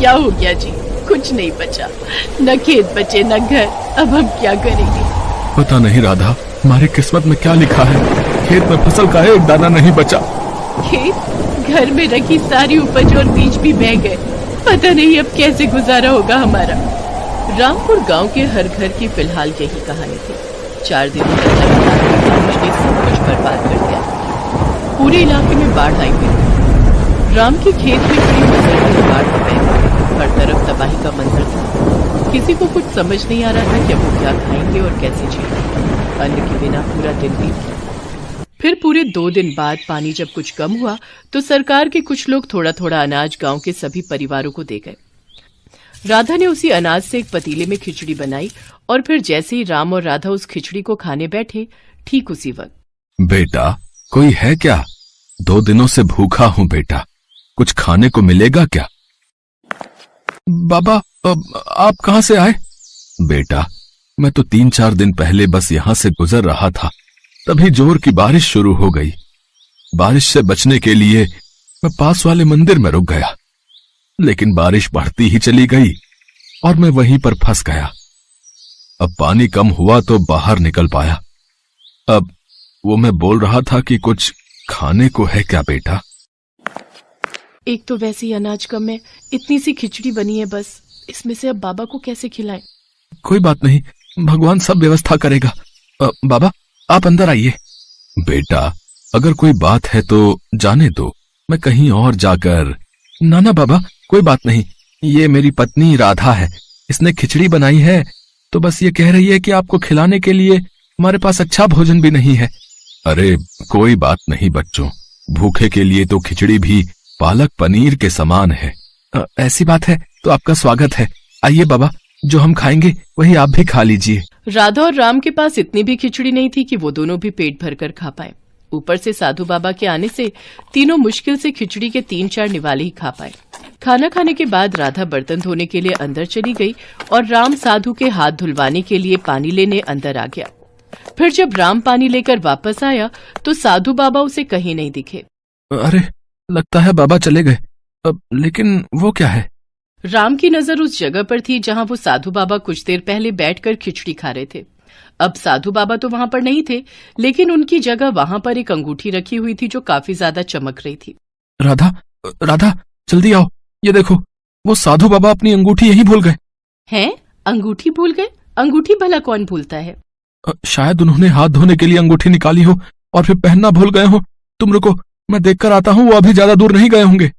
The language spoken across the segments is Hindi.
क्या हो गया जी? कुछ नहीं बचा, न खेत बचे न घर। अब हम क्या करेंगे? पता नहीं राधा, हमारी किस्मत में क्या लिखा है। खेत में फसल का एक दाना नहीं बचा। खेत, घर में रखी सारी उपज और बीज भी बह गए। पता नहीं अब कैसे गुजारा होगा हमारा। रामपुर गांव के हर घर की फिलहाल यही कहानी थी। 4 दिनों तक लगातार बारिश ने सब कुछ बर्बाद कर दिया। पूरे इलाके में बाढ़ आई हुई। राम के खेत में खड़ी फसल बाढ़ में बह गई। हर तरफ तबाही का मंजर था। किसी को कुछ समझ नहीं आ रहा था कि अब वो क्या खाएंगे और कैसे जिएंगे। अन्न के बिना पूरा दिन बीत गया। फिर पूरे 2 दिन बाद पानी जब कुछ कम हुआ तो सरकार के कुछ लोग थोड़ा थोड़ा अनाज गांव के सभी परिवारों को दे गए। राधा ने उसी अनाज से एक पतीले में खिचड़ी बनाई और फिर जैसे ही राम और राधा उस खिचड़ी को खाने बैठे, ठीक उसी वक्त, बेटा कोई है क्या? 2 दिनों से भूखा हूँ बेटा, कुछ खाने को मिलेगा क्या? बाबा आप कहाँ से आए? बेटा मैं तो 3-4 दिन पहले बस यहाँ से गुजर रहा था, तभी जोर की बारिश शुरू हो गई। बारिश से बचने के लिए मैं पास वाले मंदिर में रुक गया, लेकिन बारिश बढ़ती ही चली गई और मैं वहीं पर फंस गया। अब पानी कम हुआ तो बाहर निकल पाया। अब वो मैं बोल रहा था कि कुछ खाने को है क्या बेटा? एक तो वैसे ही अनाज कम है, इतनी सी खिचड़ी बनी है बस, इसमें से अब बाबा को कैसे खिलाएं? कोई बात नहीं, भगवान सब व्यवस्था करेगा। बाबा आप अंदर आइए। बेटा अगर कोई बात है तो जाने दो, मैं कहीं और जाकर। ना बाबा कोई बात नहीं, ये मेरी पत्नी राधा है, इसने खिचड़ी बनाई है तो बस ये कह रही है कि आपको खिलाने के लिए हमारे पास अच्छा भोजन भी नहीं है। अरे कोई बात नहीं बच्चों, भूखे के लिए तो खिचड़ी भी पालक पनीर के समान है। ऐसी बात है तो आपका स्वागत है। आइए बाबा, जो हम खाएंगे वही आप भी खा लीजिए। राधा और राम के पास इतनी भी खिचड़ी नहीं थी कि वो दोनों भी पेट भरकर खा पाए। ऊपर से साधु बाबा के आने से तीनों मुश्किल से खिचड़ी के 3-4 निवाले ही खा पाए। खाना खाने के बाद राधा बर्तन धोने के लिए अंदर चली गई और राम साधु के हाथ धुलवाने के लिए पानी लेने अंदर आ गया। फिर जब राम पानी लेकर वापस आया तो साधु बाबा उसे कहीं नहीं दिखे। अरे लगता है बाबा चले गए। लेकिन वो क्या है? राम की नजर उस जगह पर थी जहां वो साधु बाबा कुछ देर पहले बैठकर खिचड़ी खा रहे थे। अब साधु बाबा तो वहां पर नहीं थे, लेकिन उनकी जगह वहां पर एक अंगूठी रखी हुई थी जो काफी ज्यादा चमक रही थी। राधा जल्दी आओ, ये देखो वो साधु बाबा अपनी अंगूठी यहीं भूल गए। हैं? अंगूठी भूल गए? अंगूठी भला कौन भूलता है? शायद उन्होंने हाथ धोने के लिए अंगूठी निकाली हो और फिर पहनना भूल गए हो। तुम रुको, मैं देखकर आता हूँ, वो अभी ज्यादा दूर नहीं गए होंगे।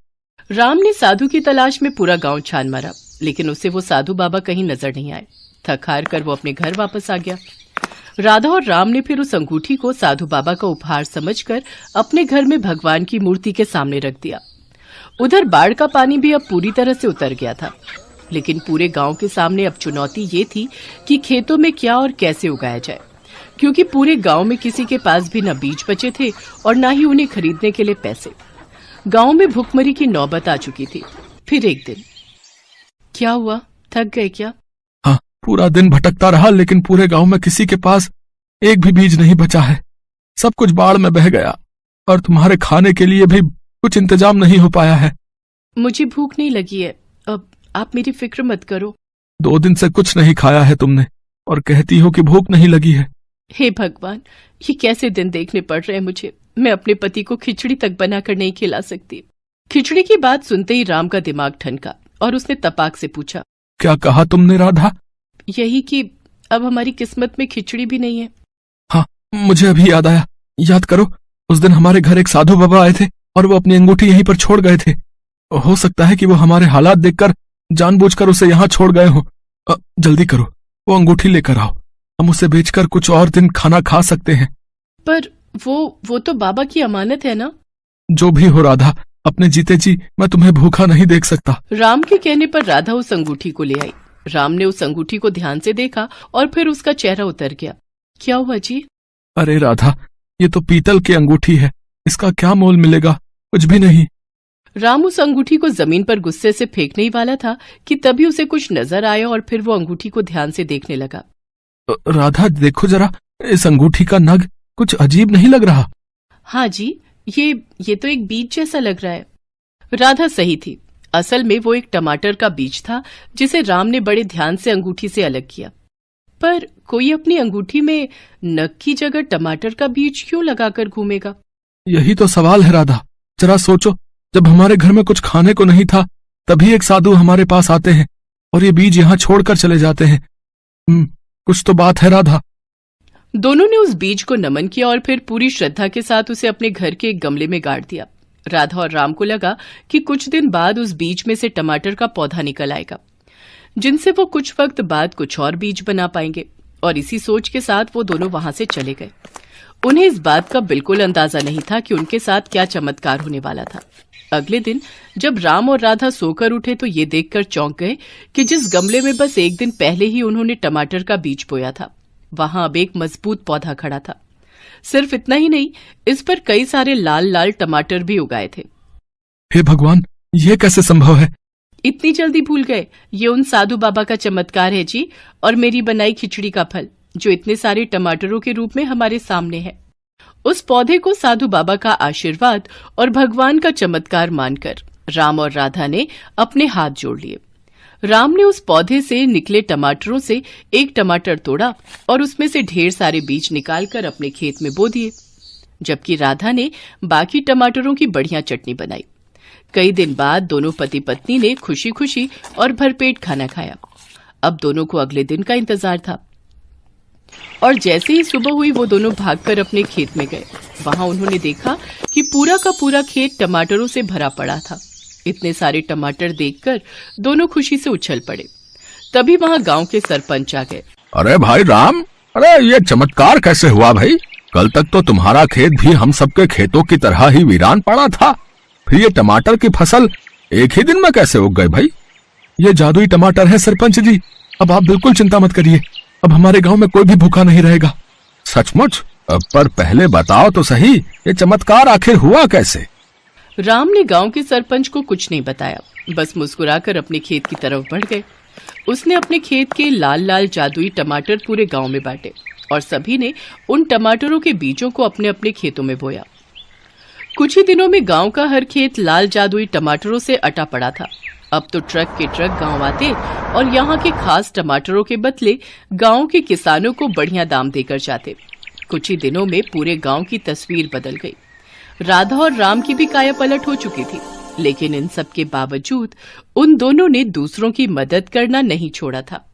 राम ने साधु की तलाश में पूरा गांव छान मारा, लेकिन उसे वो साधु बाबा कहीं नजर नहीं आए। थक हार कर वो अपने घर वापस आ गया। राधा और राम ने फिर उस अंगूठी को साधु बाबा का उपहार समझकर अपने घर में भगवान की मूर्ति के सामने रख दिया। उधर बाढ़ का पानी भी अब पूरी तरह से उतर गया था, लेकिन पूरे गांव के सामने अब चुनौती ये थी कि खेतों में क्या और कैसे उगाया जाए, क्योंकि पूरे गांव में किसी के पास भी न बीज बचे थे और न ही उन्हें खरीदने के लिए पैसे। गांव में भुखमरी की नौबत आ चुकी थी। फिर एक दिन क्या हुआ? थक गए क्या? हाँ, पूरा दिन भटकता रहा, लेकिन पूरे गांव में किसी के पास एक भी बीज नहीं बचा है। सब कुछ बाढ़ में बह गया और तुम्हारे खाने के लिए भी कुछ इंतजाम नहीं हो पाया है। मुझे भूख नहीं लगी है, अब आप मेरी फिक्र मत करो। 2 दिन से कुछ नहीं खाया है तुमने और कहती हो कि भूख नहीं लगी है। हे भगवान, ये कैसे दिन देखने पड़ रहे हैं मुझे। मैं अपने पति को खिचड़ी तक बनाकर नहीं खिला सकती। खिचड़ी की बात सुनते ही राम का दिमाग ठनका और उसने तपाक से पूछा, क्या कहा तुमने राधा? यही कि अब हमारी किस्मत में खिचड़ी भी नहीं है। हाँ, मुझे अभी याद आया। याद करो, उस दिन हमारे घर एक साधु बाबा आए थे और वो अपनी अंगूठी यहीं पर छोड़ गए थे। हो सकता है कि वो हमारे हालात देखकर जानबूझकर उसे यहाँ छोड़ गए हो। जल्दी करो, वो अंगूठी लेकर आओ, हम उसे बेचकर कुछ और दिन खाना खा सकते हैं। पर वो तो बाबा की अमानत है ना? जो भी हो राधा, अपने जीते जी मैं तुम्हें भूखा नहीं देख सकता। राम के कहने पर राधा उस अंगूठी को ले आई। राम ने उस अंगूठी को ध्यान से देखा और फिर उसका चेहरा उतर गया। क्या हुआ जी? अरे राधा, ये तो पीतल की अंगूठी है, इसका क्या मोल मिलेगा? कुछ भी नहीं। राम उस अंगूठी को जमीन पर गुस्से से फेंकने ही वाला था कि तभी उसे कुछ नजर आया और फिर वो अंगूठी को ध्यान से देखने लगा। राधा देखो जरा, इस अंगूठी का नग कुछ अजीब नहीं लग रहा? हाँ जी, ये तो एक बीज जैसा लग रहा है। राधा सही थी। असल में वो एक टमाटर का बीज था जिसे राम ने बड़े ध्यान से अंगूठी से अलग किया। पर कोई अपनी अंगूठी में नख की जगह टमाटर का बीज क्यों लगाकर घूमेगा? यही तो सवाल है राधा। जरा सोचो, जब हमारे घर में कुछ खाने को नहीं था तभी एक साधु हमारे पास आते हैं और ये बीज यहाँ छोड़कर चले जाते हैं। कुछ तो बात है राधा। दोनों ने उस बीज को नमन किया और फिर पूरी श्रद्धा के साथ उसे अपने घर के एक गमले में गाड़ दिया। राधा और राम को लगा कि कुछ दिन बाद उस बीज में से टमाटर का पौधा निकल आएगा, जिनसे वो कुछ वक्त बाद कुछ और बीज बना पाएंगे। और इसी सोच के साथ वो दोनों वहां से चले गए। उन्हें इस बात का बिल्कुल अंदाजा नहीं था कि उनके साथ क्या चमत्कार होने वाला था। अगले दिन जब राम और राधा सोकर उठे तो ये देखकर चौंक गए कि जिस गमले में बस एक दिन पहले ही उन्होंने टमाटर का बीज बोया था, वहां अब एक मजबूत पौधा खड़ा था। सिर्फ इतना ही नहीं, इस पर कई सारे लाल लाल टमाटर भी उगाए थे। हे भगवान, ये कैसे संभव है? इतनी जल्दी भूल गए? ये उन साधु बाबा का चमत्कार है जी, और मेरी बनाई खिचड़ी का फल, जो इतने सारे टमाटरों के रूप में हमारे सामने है। उस पौधे को साधु बाबा का आशीर्वाद और भगवान का चमत्कार मानकर राम और राधा ने अपने हाथ जोड़ लिए। राम ने उस पौधे से निकले टमाटरों से एक टमाटर तोड़ा और उसमें से ढेर सारे बीज निकालकर अपने खेत में बो दिए, जबकि राधा ने बाकी टमाटरों की बढ़िया चटनी बनाई। कई दिन बाद दोनों पति पत्नी ने खुशी खुशी और भरपेट खाना खाया। अब दोनों को अगले दिन का इंतजार था और जैसे ही सुबह हुई वो दोनों भागकर अपने खेत में गए। वहां उन्होंने देखा कि पूरा का पूरा खेत टमाटरों से भरा पड़ा था। इतने सारे टमाटर देखकर दोनों खुशी से उछल पड़े। तभी वहां गांव के सरपंच आ गए। अरे भाई राम, अरे ये चमत्कार कैसे हुआ भाई? कल तक तो तुम्हारा खेत भी हम सबके खेतों की तरह ही वीरान पड़ा था, फिर ये टमाटर की फसल एक ही दिन में कैसे उग गए भाई? ये जादुई टमाटर है सरपंच जी। अब आप बिल्कुल चिंता मत करिए, अब हमारे गांव में कोई भी भूखा नहीं रहेगा। सचमुच? पर पहले बताओ तो सही, ये चमत्कार आखिर हुआ कैसे? राम ने गांव के सरपंच को कुछ नहीं बताया, बस मुस्कुराकर अपने खेत की तरफ बढ़ गए। उसने अपने खेत के लाल लाल जादुई टमाटर पूरे गांव में बांटे और सभी ने उन टमाटरों के बीजों को अपने अपने खेतों में बोया। कुछ ही दिनों में गांव का हर खेत लाल जादुई टमाटरों से अटा पड़ा था। अब तो ट्रक के ट्रक गांव आते और यहाँ के खास टमाटरों के बदले गांव के किसानों को बढ़िया दाम देकर जाते। कुछ ही दिनों में पूरे गांव की तस्वीर बदल गई। राधा और राम की भी काया पलट हो चुकी थी, लेकिन इन सब के बावजूद उन दोनों ने दूसरों की मदद करना नहीं छोड़ा था।